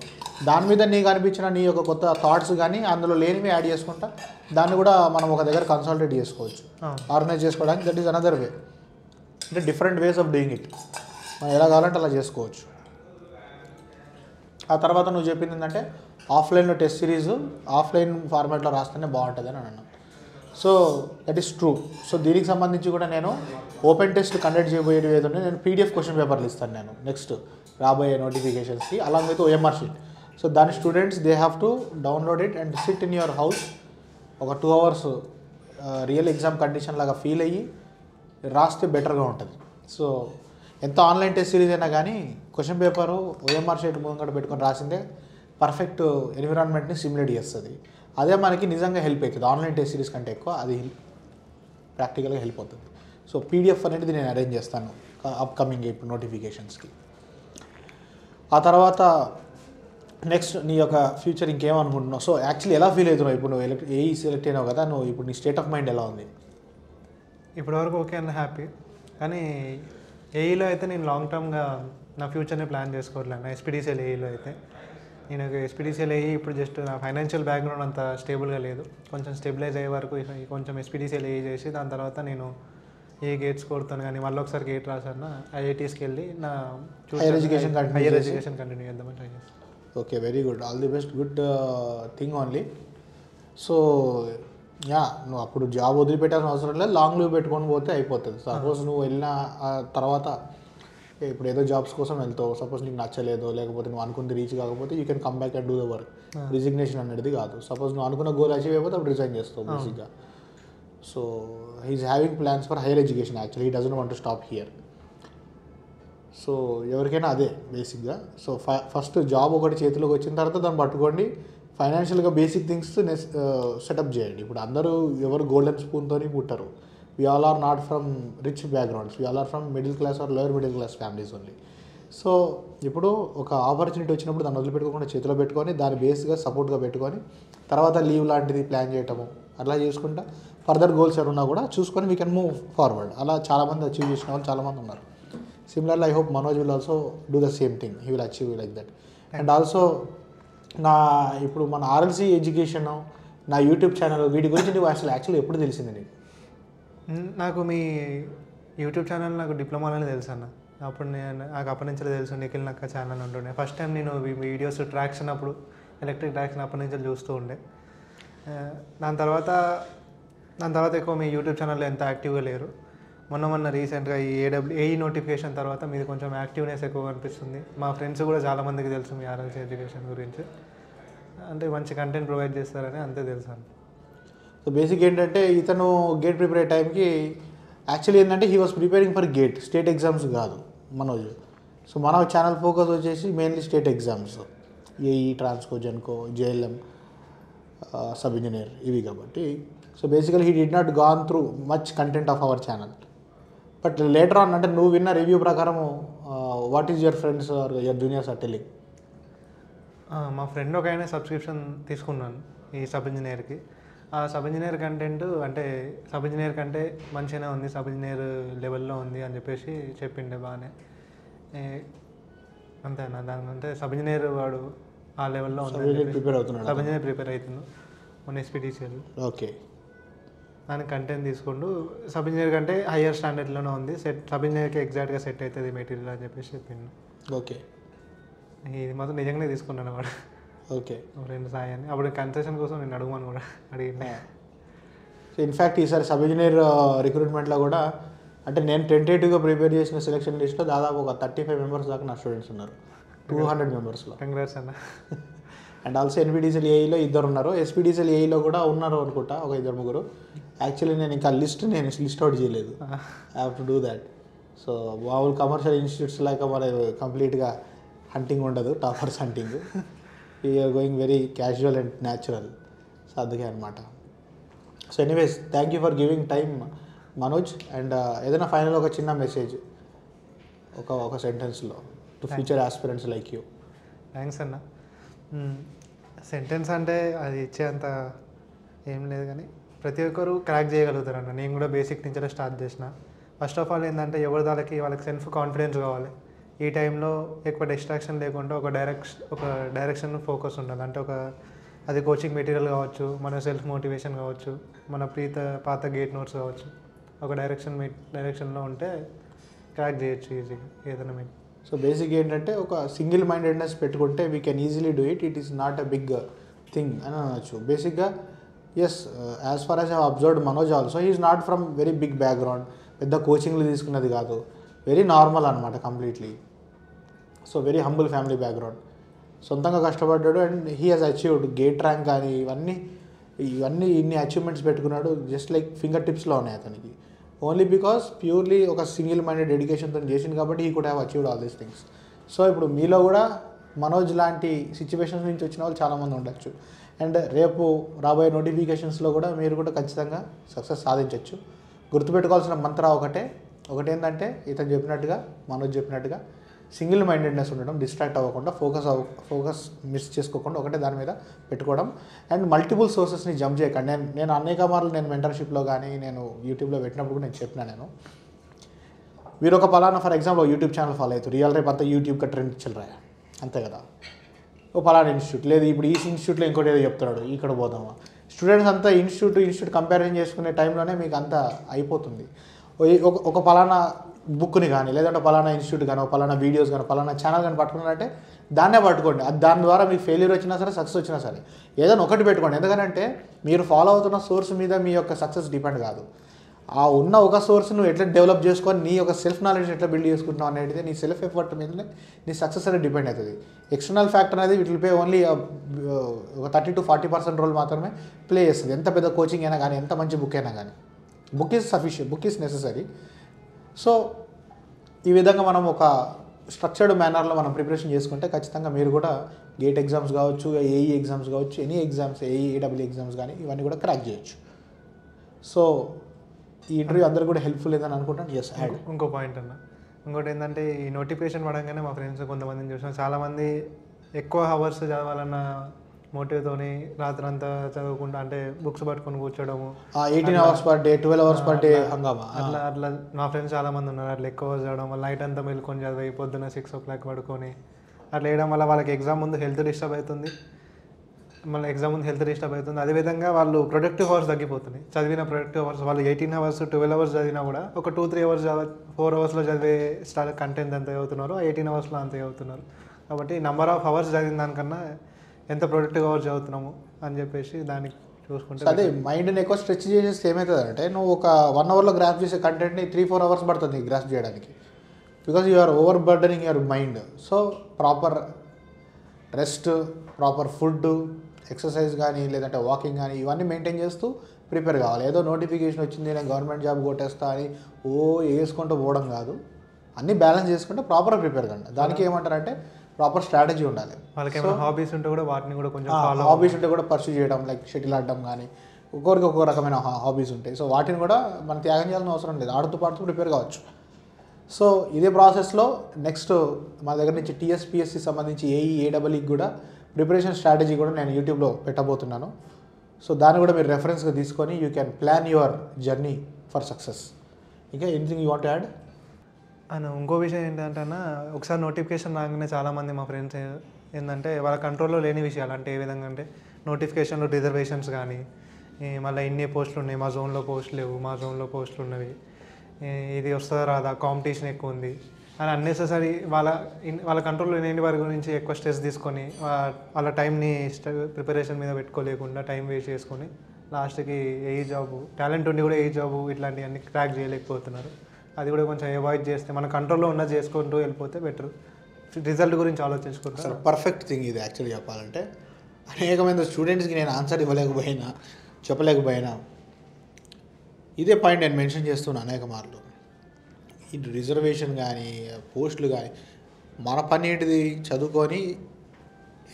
దాని మీద నీకు అనిపించిన నీ యొక్క కొత్త థాట్స్ కానీ అందులో లేనివి యాడ్ చేసుకుంటా దాన్ని కూడా మనం ఒక దగ్గర కన్సల్టేట్ చేసుకోవచ్చు, ఆర్గనైజ్ చేసుకోవడానికి. దట్ ఈస్ అనదర్ వే, అంటే different ways of doing it. మనం ఎలా కావాలంటే అలా చేసుకోవచ్చు. ఆ తర్వాత నువ్వు చెప్పింది ఏంటంటే ఆఫ్లైన్లో టెస్ట్ సిరీస్ ఆఫ్లైన్ ఫార్మాట్లో రాస్తేనే బాగుంటుంది అని అన్నాను. So that is true. So దీనికి సంబంధించి కూడా నేను ఓపెన్ టెస్ట్ కండక్ట్ చేయబోయేది ఏదంటే నేను పీడిఎఫ్ క్వశ్చన్ పేపర్లు ఇస్తాను నేను నెక్స్ట్ రాబోయే నోటిఫికేషన్స్కి along with OMR sheet. So దాని students they have to download it and sit in your house ఒక 2 hours రియల్ ఎగ్జామ్ కండిషన్ లాగా ఫీల్ అయ్యి రాస్తే బెటర్గా ఉంటుంది. సో ఎంత ఆన్లైన్ టెస్ట్ సిరీస్ అయినా కానీ క్వశ్చన్ పేపరు ఓఎంఆర్ షీట్ ముంగట పెట్టుకొని రాసిందే పర్ఫెక్ట్ ఎన్విరాన్మెంట్ని సిమ్యులేట్ చేస్తుంది. అదే మనకి నిజంగా హెల్ప్ అవుతుంది. ఆన్లైన్ టెస్ట్ సిరీస్ కంటే ఎక్కువ అది ప్రాక్టికల్గా హెల్ప్ అవుతుంది. సో పీడిఎఫ్ అనేది నేను అరేంజ్ చేస్తాను అప్కమింగ్ ఇప్పుడు నోటిఫికేషన్స్కి. ఆ తర్వాత నెక్స్ట్ నీ యొక్క ఫ్యూచర్ ఇంకేమనుకుంటున్నావు? సో యాక్చువల్లీ ఎలా ఫీల్ అవుతున్నావు ఇప్పుడు నువ్వు ఏఈ సెలెక్ట్ అయినావు కదా, నువ్వు ఇప్పుడు నీ స్టేట్ ఆఫ్ మైండ్ ఎలా ఉంది? ఇప్పటివరకు ఓకే అన్న, హ్యాపీ. కానీ ఏఈలో అయితే నేను లాంగ్ టర్మ్గా నా ఫ్యూచర్ని ప్లాన్ చేసుకోవట్లేదు. నా ఎస్పీడీసీఎల్ ఏఈలో అయితే నేను ఎస్పీడీసీఎల్ ఏఈ ఇప్పుడు జస్ట్ నా ఫైనాన్షియల్ బ్యాక్గ్రౌండ్ అంత స్టేబుల్గా లేదు. కొంచెం స్టెబిలైజ్ అయ్యే వరకు కొంచెం ఎస్పీడీసీఎల్ ఏఈ చేసి దాని తర్వాత నేను ఏ గేట్స్ కొడతాను కానీ మళ్ళీ ఒకసారి గేట్ రాసాను ఐఐటీస్కి వెళ్ళి నా హైయర్ ఎడ్యుకేషన్ కంటిన్యూ చేద్దామని ట్రై చేస్తాను. Okay, very good, all the best, good thing only. So yeah, నువ్వు అప్పుడు జాబ్ వదిలిపెట్టాల్సిన అవసరం లేదు, లాంగ్ లీవ్ పెట్టుకొని పోతే అయిపోతుంది. సపోజ్ నువ్వు వెళ్ళిన తర్వాత ఇప్పుడు ఏదో జాబ్స్ కోసం వెళ్తావు, సపోజ్ నీకు నచ్చలేదో లేకపోతే నువ్వు అనుకుంది రీచ్ కాకపోతే you can come back and do the work. Resignation అనేది కాదు. సపోజ్ నువ్వు అనుకున్న గోల్ అచీవ్ అయిపోతే అప్పుడు రిజైన్ చేస్తావు బేసిక్గా. So he's having plans for higher education. Actually he doesn't want to stop here. So ఎవరికైనా అదే బేసిక్గా. సో ఫస్ట్ జాబ్ ఒకటి చేతిలోకి వచ్చిన తర్వాత దాన్ని పట్టుకోండి, ఫైనాన్షియల్గా బేసిక్ థింగ్స్ సెటప్ చేయండి. ఇప్పుడు అందరూ ఎవరు golden స్పూన్తోని పుట్టరు. we all are not from rich backgrounds, we all are from middle class or lower middle class families only. So ఇప్పుడు ఒక ఆపర్చునిటీ వచ్చినప్పుడు దాన్ని వదిలిపెట్టుకోకుండా చేతిలో పెట్టుకొని దాన్ని బేస్గా సపోర్ట్గా పెట్టుకొని తర్వాత లీవ్ లాంటిది ప్లాన్ చేయటము అలా చేసుకుంటా ఫర్దర్ గోల్స్ ఎవరున్నా కూడా చూసుకొని వీ కెన్ మూవ్ ఫార్వర్డ్. అలా చాలామంది అచీవ్ చేసిన వాళ్ళు చాలామంది ఉన్నారు. Similarly, I hope Manoj will also do the same thing. He will achieve like that. And also నా ఇప్పుడు మన ఆర్ఎల్సీ ఎడ్యుకేషన్ నా యూట్యూబ్ ఛానల్ వీటి గురించి నువ్వు అసలు యాక్చువల్లీ ఎప్పుడు తెలిసింది నీకు? నాకు మీ యూట్యూబ్ ఛానల్ నాకు డిప్లొమాలోనే తెలుసు అన్న. అప్పుడు నాకు అప్పటి నుంచి తెలుసు నిఖిల్ నక్క ఛానల్ ఉంటుండే. ఫస్ట్ టైం నేను వీడియోస్ ట్రాక్షన్ అప్పుడు ఎలక్ట్రిక్ ట్రాక్షన్ అప్పటి నుంచి చూస్తూ ఉండే. దాని తర్వాత ఎక్కువ మీ యూట్యూబ్ ఛానల్లో ఎంత యాక్టివ్గా లేరు. మొన్న రీసెంట్గా ఈ ఏఈ నోటిఫికేషన్ తర్వాత మీది కొంచెం యాక్టివ్నెస్ ఎక్కువ కనిపిస్తుంది. మా ఫ్రెండ్స్ కూడా చాలామందికి తెలుసు మీ ఆర్ఎల్సీ ఎడ్యుకేషన్ గురించి. అంటే మంచి కంటెంట్ ప్రొవైడ్ చేస్తారని అంతే తెలుసు. సో బేసిక్ ఏంటంటే ఇతను గేట్ ప్రిపేర్ అయ్యే టైంకి యాక్చువల్లీ ఏంటంటే he was preparing for GATE, state exams కాదు మనోజ్. సో మన ఛానల్ ఫోకస్ వచ్చేసి mainly state exams, AE, Transco, Genco, JLM, sub engineer ఇవి కాబట్టి. So basically he did not gone through much content of our channel. But later on అంటే నువ్వు విన్న review ప్రకారము what is your friends or your juniors are telling? మా friend ఒక ఆయన subscription తీసుకున్నాను ఈ సబ్ ఇంజనీర్కి. ఆ సబ్ ఇంజనీర్ కంటెంట్ అంటే సబ్ ఇంజనీర్ కంటే మంచిగానే ఉంది, సబ్ ఇంజనీర్ లెవెల్లో ఉంది అని చెప్పేసి చెప్పిండే బాగానే. అంతేనా దాని అంటే సబ్ ఇంజనీర్ వాడు ఆ లెవెల్లో ఉంది, ప్రిపేర్ అవుతున్నాడు, సబ్ ఇంజనీర్ ప్రిపేర్ అవుతున్నాడు మన ఎస్పీటీసీఎల్. ఓకే, దానికి కంటెంట్ తీసుకుంటూ సబ్ ఇంజనీర్ కంటే హయ్యర్ స్టాండర్డ్లోనే ఉంది, సబ్ ఇంజనీర్కి ఎగ్జాక్ట్గా సెట్ అవుతుంది మెటీరియల్ అని చెప్పేసి చెప్పిండు. ఓకే, ఇది మాత్రం నిజంగానే తీసుకున్నాను వాడు. ఓకే, రెండు సాయాన్ని అప్పుడు కన్సెషన్ కోసం నేను అడుగుమని కూడా అడిగినా. సో ఇన్ఫ్యాక్ట్ ఈసారి సబ్ ఇంజనీర్ రిక్రూట్మెంట్లో కూడా అంటే నేను టెంటేటివ్గా ప్రిపేర్ చేసిన సెలక్షన్ లిస్ట్లో దాదాపు ఒక 35 మెంబర్స్ దాకా నా స్టూడెంట్స్ ఉన్నారు 200 మెంబర్స్లో. కంగ్రాట్స్ అన్న. అండ్ ఆల్సో ఎన్పీడీసీఎల్ ఏఈలో 2 ఉన్నారు, ఎస్పీడీసీఎల్ ఏఈలో కూడా ఉన్నారు అనుకుంటా ఒక 2-3. యాక్చువల్లీ నేను ఇంకా లిస్ట్ అవుట్ చేయలేదు, I have to do that. So మామూలు కమర్షియల్ ఇన్స్టిట్యూట్స్ లాగా మరి కంప్లీట్గా హంటింగ్ ఉండదు, toppers hunting. We're going very casual and natural. So అందుకే అనమాట. So anyways thank you for giving time Manoj. And ఏదైనా ఫైనల్ ఒక చిన్న మెసేజ్ ఒక సెంటెన్స్లో to future aspirants like you. Thanks అన్న. సెంటెన్స్ అంటే అది ఇచ్చేంత ఏం లేదు కానీ ప్రతి ఒక్కరు క్రాక్ చేయగలుగుతారు అన్న. నేను కూడా బేసిక్ నుంచే స్టార్ట్ చేసిన. ఫస్ట్ ఆఫ్ ఆల్ ఏంటంటే ఎవరి వాళ్ళకి సెల్ఫ్ కాన్ఫిడెన్స్ కావాలి. ఈ టైంలో ఎక్కువ డిస్ట్రాక్షన్ లేకుండా ఒక డైరెక్షన్ ఫోకస్ ఉండాలి. అంటే అది కోచింగ్ మెటీరియల్ కావచ్చు, మన సెల్ఫ్ మోటివేషన్ కావచ్చు, మన పాత గేట్ నోట్స్ కావచ్చు, ఒక డైరెక్షన్లో ఉంటే క్రాక్ చేయొచ్చు ఈజీగా ఏదైనా మీకు. సో బేసిక్ ఏంటంటే ఒక సింగిల్ మైండెడ్నెస్ పెట్టుకుంటే we can easily do it. It is not a big thing అని అనొచ్చు. బేసిక్గా yes, as far as I observed Manoj also he is not from very big background, పెద్ద కోచింగ్లు తీసుకున్నది కాదు, వెరీ నార్మల్ అనమాట completely. So very humble family background, సొంతంగా కష్టపడ్డాడు and he has achieved GATE rank కానీ ఇన్ని అచీవ్మెంట్స్ పెట్టుకున్నాడు. జస్ట్ లైక్ ఫింగర్ టిప్స్లో ఉన్నాయి అతనికి. ఓన్లీ బికాస్ ప్యూర్లీ ఒక సింగిల్ మైండెడ్ డెడికేషన్తో చేసింది కాబట్టి he could have achieved all these things. So ఇప్పుడు మీలో కూడా మనోజ్ లాంటి సిచ్యువేషన్స్ నుంచి వచ్చిన వాళ్ళు చాలామంది ఉండొచ్చు. అండ్ రేపు రాబోయే నోటిఫికేషన్స్లో కూడా మీరు కూడా ఖచ్చితంగా సక్సెస్ సాధించవచ్చు. గుర్తుపెట్టుకోవాల్సిన మంత్ర ఒకటేంటంటే ఇతను చెప్పినట్టుగా మనోజ్ చెప్పినట్టుగా సింగిల్ మైండెడ్నెస్ ఉండడం, డిస్ట్రాక్ట్ అవ్వకుండా ఫోకస్ మిస్ చేసుకోకుండా ఒకటే దాని మీద పెట్టుకోవడం. అండ్ మల్టిపుల్ సోర్సెస్ని జంప్ చేయకండి. నేను అనేక మార్లు నేను మెంటర్షిప్లో కానీ నేను యూట్యూబ్లో పెట్టినప్పుడు నేను చెప్పినా, మీరు ఒక పలానా for example YouTube channel follow అవుతారు, రియల్ రేపు అంతా యూట్యూబ్ కా ట్రెండ్ చల్ రాయా అంతే కదా. ఓ పలానా ఇన్స్టిట్యూట్ లేదు, ఇప్పుడు ఈ ఇన్స్టిట్యూట్లో ఇంకోటి ఏదో చెప్తున్నాడు, ఇక్కడ పోదామా. స్టూడెంట్స్ అంతా ఇన్స్టిట్యూట్ కంపారిజన్ చేసుకునే టైంలోనే మీకు అంతా అయిపోతుంది. ఒక పలానా బుక్ని కానీ లేదంటే పలానా ఇన్స్టిట్యూట్ కానీ పలానా వీడియోస్ కానీ పలానా ఛానల్ కానీ పట్టుకున్నారంటే దాన్నే పట్టుకోండి. అది దాని ద్వారా మీకు ఫెయిల్యూర్ వచ్చినా సరే సక్సెస్ వచ్చినా సరే ఏదైనా ఒకటి పెట్టుకోండి. ఎందుకంటే మీరు ఫాలో అవుతున్న సోర్స్ మీద మీ యొక్క సక్సెస్ డిపెండ్ కాదు. ఆ ఉన్న ఒక సోర్స్ నువ్వు ఎట్లా డెవలప్ చేసుకొని నీ యొక్క సెల్ఫ్ నాలెడ్జ్ ఎట్లా బిల్డ్ చేసుకుంటున్నావు అనేది నీ సెల్ఫ్ ఎఫర్ట్ మీదనే నీ సక్సెస్ అనేది డిపెండ్ అవుతుంది. ఎక్స్టర్నల్ ఫ్యాక్టర్ అనేది విల్ పే ఓన్లీ ఒక 30 to 40% రోల్ మాత్రమే ప్లే చేస్తుంది. ఎంత పెద్ద కోచింగ్ అయినా కానీ ఎంత మంచి బుక్ అయినా కానీ book is sufficient, book is necessary. So ఈ విధంగా మనం ఒక స్ట్రక్చర్డ్ మేనర్లో మనం ప్రిపరేషన్ చేసుకుంటే ఖచ్చితంగా మీరు కూడా గేట్ ఎగ్జామ్స్ కావచ్చు, ఏఈ ఎగ్జామ్స్ కావచ్చు, ఎనీ ఎగ్జామ్స్, ఏఈడబ్ల్యూ ఎగ్జామ్స్ కానీ ఇవన్నీ కూడా క్రాక్ చేయొచ్చు. సో ఈ ఇంటర్వ్యూ అందరూ కూడా హెల్ప్ఫుల్ ఏదని అనుకుంటాను. ఎస్, ఇంకో పాయింట్ అన్న, ఇంకోటి ఏంటంటే ఈ నోటిఫికేషన్ పడంగానే మా ఫ్రెండ్స్ కొంతమందిని చూసాం, చాలామంది ఎక్కువ అవర్స్ చదవాలన్న మోటివ్తోని రాత్రంతా చదవకుండా అంటే బుక్స్ పట్టుకొని కూర్చోవడము 18 hours per day 12 hours per day హంగామా. అట్లా అట్లా మా ఫ్రెండ్స్ చాలామంది ఉన్నారు అట్లా ఎక్కువ చదవడం వల్ల నైట్ అంతా మెలుకొని చదివి పొద్దున్న 6 o'clock పడుకొని అట్లా వేయడం వల్ల వాళ్ళకి ఎగ్జామ్ ముందు హెల్త్ డిస్టర్బ్ అవుతుంది, మళ్ళీ ఎగ్జామ్ ముందు హెల్త్ డిస్టర్బ్ అవుతుంది. అదేవిధంగా వాళ్ళు ప్రొడక్టివ్ అవర్స్ తగ్గిపోతున్నాయి. చదివిన ప్రొడక్టివ్ అవర్స్ వాళ్ళు 18 hours 12 hours చదివినా కూడా ఒక 2-3 hours 4 hours చదివే కంటెంట్ ఎంత చదువుతున్నారో 18 hours అంతే చదువుతున్నారు. కాబట్టి నెంబర్ ఆఫ్ అవర్స్ చదివిన దానికన్నా ఎంత ప్రొడక్టివ్ అవర్స్ చదువుతున్నాము అని చెప్పేసి దానికి చూసుకుంటే అదే మైండ్ని ఎక్కువ స్ట్రెచ్ చేసేస్తే ఏమవుతుంది అంటే నువ్వు ఒక 1 hourలో గ్రాస్ప్ చేసే కంటెంట్ని 3-4 hours పడుతుంది నీకు గ్రాస్ప్ చేయడానికి, because you are overburdening your mind. So proper rest, proper food, exercise కానీ లేదంటే వాకింగ్ కానీ ఇవన్నీ మెయింటైన్ చేస్తూ ప్రిపేర్ కావాలి. ఏదో నోటిఫికేషన్ వచ్చింది నేను గవర్నమెంట్ జాబ్ కొట్టేస్తా అని వేసుకుంటూ పోవడం కాదు, అన్నీ బ్యాలెన్స్ చేసుకుంటే ప్రాపర్గా ప్రిపేర్ కండి. దానికి ఏమంటారంటే ప్రాపర్ స్ట్రాటజీ ఉండాలి. వాళ్ళకి ఏమైనా హాబీస్ ఉంటే కూడా వాటిని కూడా కొంచెం హాబీస్ ఉంటే కూడా పర్సూ చేయడం, లైక్ షటిల్ ఆడడం కానీ ఒక్కొక్కరికి ఒక్కొక్క రకమైన హాబీస్ ఉంటాయి. సో వాటిని కూడా మనం త్యాగం చేయాల్సిన అవసరం లేదు, ఆడుతూ పాడుతూ ప్రిపేర్ కావచ్చు. సో ఇదే ప్రాసెస్లో నెక్స్ట్ మా దగ్గర నుంచి టీఎస్పీఎస్సి సంబంధించి ఏఈఏఈకి కూడా ప్రిపరేషన్ స్ట్రాటజీ కూడా నేను యూట్యూబ్లో పెట్టబోతున్నాను. సో దాన్ని కూడా మీరు రెఫరెన్స్గా తీసుకొని you can plan your journey for success. ఇంకా anything you want to add? And ఇంకో విషయం ఏంటంటే అన్న, ఒకసారి నోటిఫికేషన్ రాగానే చాలామంది మా ఫ్రెండ్స్ ఏంటంటే వాళ్ళ కంట్రోల్లో లేని విషయాలు, అంటే ఏ విధంగా అంటే నోటిఫికేషన్లో రిజర్వేషన్స్ కానీ మళ్ళీ ఇన్ని పోస్టులు ఉన్నాయి, మా జోన్లో పోస్టులు లేవు, మా జోన్లో పోస్టులు ఉన్నవి, ఇది వస్తుందా రాదా, కాంపిటీషన్ ఎక్కువ ఉంది అని అన్నెసెసరీ వాళ్ళ కంట్రోల్లో లేని వారి గురించి ఎక్కువ స్ట్రెస్ తీసుకొని వాళ్ళ టైంని ప్రిపరేషన్ మీద పెట్టుకోలేకుండా టైం వేస్ట్ చేసుకొని లాస్ట్కి ఏ జాబు టాలెంట్ ఉండి కూడా ఏ జాబు ఇట్లాంటివన్నీ క్రాక్ చేయలేకపోతున్నారు. అది కూడా కొంచెం అవాయిడ్ చేస్తే మన కంట్రోల్లో ఉన్నది చేసుకుంటూ వెళ్ళిపోతే బెటర్. రిజల్ట్ గురించి ఆలోచించుకుంటారు. అసలు పర్ఫెక్ట్ థింగ్ ఇది యాక్చువల్లీ చెప్పాలంటే. అనేకమైన స్టూడెంట్స్కి నేను ఆన్సర్ ఇవ్వలేకపోయినా చెప్పలేకపోయినా ఇదే పాయింట్ నేను మెన్షన్ చేస్తున్నాను అనేక మార్లు. ఈ రిజర్వేషన్ కానీ పోస్టులు కానీ మన పని ఏంటిది, చదువుకొని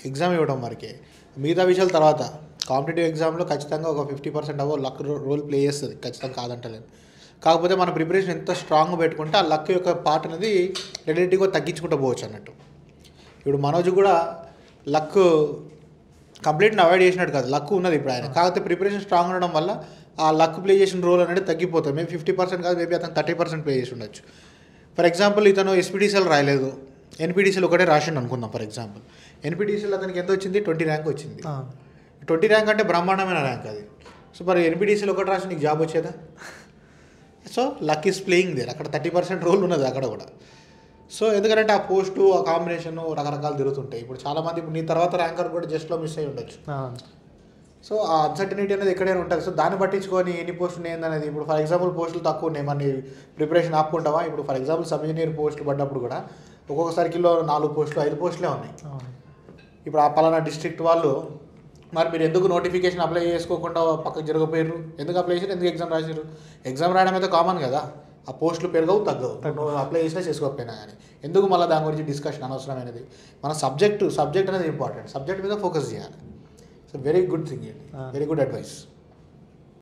ఎగ్జామ్ ఇవ్వడం వరకే. మిగతా విషయాల తర్వాత కాంపిటేటివ్ ఎగ్జామ్లో ఖచ్చితంగా ఒక 50% అవో లక్ రోల్ ప్లే చేస్తుంది, ఖచ్చితంగా కాదంటలేదు. కాకపోతే మన ప్రిపరేషన్ ఎంత స్ట్రాంగ్గా పెట్టుకుంటే ఆ లక్ యొక్క పార్ట్ అనేది రిలేటివ్గా తగ్గించుకుంటూ పోవచ్చు అన్నట్టు. ఇప్పుడు మనోజ్ కూడా లక్ కంప్లీట్ని అవాయిడ్ చేసినట్టు కాదు, లక్ ఉన్నది ఇప్పుడు ఆయన. కాకపోతే ప్రిపరేషన్ స్ట్రాంగ్ ఉండడం వల్ల ఆ లక్ ప్లే చేసిన రోల్ అనేది తగ్గిపోతుంది. మేబీ 50% కాదు, మేబీ అతను 30% ప్లే చేసి ఉండొచ్చు. ఫర్ ఎగ్జాంపుల్ ఇతను ఎస్పీడీసీఎల్ రాయలేదు, ఎన్పీడీసీఎల్ ఒకటే రాసిండు అనుకుందాం. ఫర్ ఎగ్జాంపుల్ ఎన్పీడీసీఎల్ అతనికి ఎంత వచ్చింది, 20 ర్యాంక్ వచ్చింది. 20 ర్యాంక్ అంటే బ్రహ్మాండమైన ర్యాంక్ అది. సో మరి ఎన్పీడీసీఎల్ ఒకటి రాసి నీకు జాబ్ వచ్చేదా? So luck is playing there, అక్కడ 30% రోల్ ఉన్నది అక్కడ కూడా. సో ఎందుకంటే ఆ పోస్టు ఆ కాంబినేషన్ రకరకాలు తిరుగుతుంటాయి. ఇప్పుడు చాలామంది ఇప్పుడు నీ తర్వాత ర్యాంకర్ కూడా జస్ట్లో మిస్ అయ్యి ఉండొచ్చు. సో ఆ అన్సర్టనిటీ అనేది ఎక్కడైనా ఉంటుంది. సో దాన్ని పట్టించుకొని ఎన్ని పోస్టులు ఏందనేది, ఇప్పుడు ఫర్ ఎగ్జాంపుల్ పోస్టులు తక్కువ ఉన్నాయి, మన ప్రిపరేషన్ ఆపుకుంటావా? ఇప్పుడు ఫర్ ఎగ్జాంపుల్ సబ్ ఇంజనీర్ పోస్టులు పడ్డప్పుడు కూడా ఒక్కొక్క సర్కిల్లో 4 పోస్టులు 5 పోస్టులే ఉన్నాయి. ఇప్పుడు ఆ పలానా డిస్ట్రిక్ట్ వాళ్ళు మరి మీరు ఎందుకు నోటిఫికేషన్ అప్లై చేసుకోకుండా పక్కకు జరగపోయారు, ఎందుకు అప్లై చేశారు, ఎందుకు ఎగ్జామ్ రాశారు? ఎగ్జామ్ రాయడం అయితే కామన్ కదా, ఆ పోస్టులు పెరగవు తగ్గవు, అప్లై చేసినా చేసుకోకపోయినా కానీ ఎందుకు మళ్ళీ దాని గురించి డిస్కషన్ అనవసరమైనది. మన సబ్జెక్ట్ అనేది ఇంపార్టెంట్, సబ్జెక్ట్ మీద ఫోకస్ చేయాలి. So very good thing, very good advice.